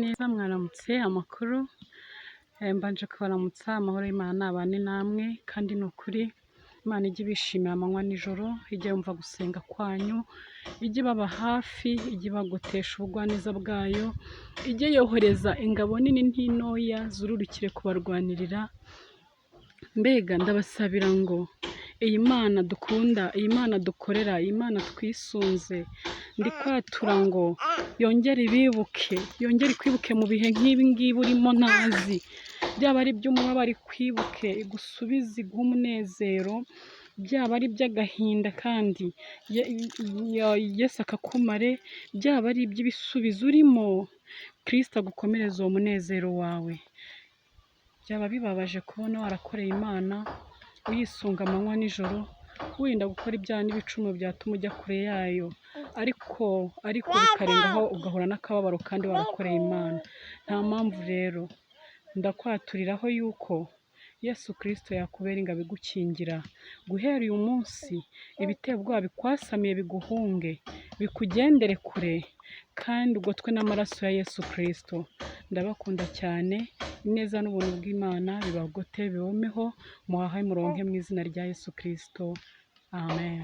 neza mwaramutse amakuru mbanje kubaramutsa amahoro y'Imana abane namwe kandi nukuri Imana ijye ibishimira amanywa nijoro ijye yumva gusenga kwanyu ijye baba hafi ijye bagotesha ubugwaneza bwayo ijye yohereza ingabo nini ntintoya zururukire kubarwanirira mbega ndabasabira ngo iyi Mana dukunda iyi Mana dukorera iyi Mana twisunze ndi kwatura ngo yongere ibibuke yongere kwibuke mu bihe nk'ibi ngibi urimo ntazi byaba ari by'umubabaro kwibuke igusubize iguhe umunezero byaba ari by'agahinda kandi Yesu akakumare byaba ari iby'ibisubizo urimo Kristo agukomereze uwo munezero wawe byaba bibabaje kubona warakoreye Imana uyisunga amanywa nijoro wirinda gukora ibyaha n'ibicumuro byatuma ujya kure yayo ariko bikarengaho ugahura n'akababaro kandi warakoreye Imana nta mpamvu rero ndakwaturiraho yuko Yesu Kristo yakubera ingabo igukingira guhera uyu munsi ibiteye ubwoba bikwasamiye biguhunge bikugendere kure kandi ugotwe n'amaraso ya Yesu Kristo ndabakunda cyane ineza n'ubuntu bw'Imana bibagote bibomeho muhahe muronke mu izina rya Yesu Kristo amen.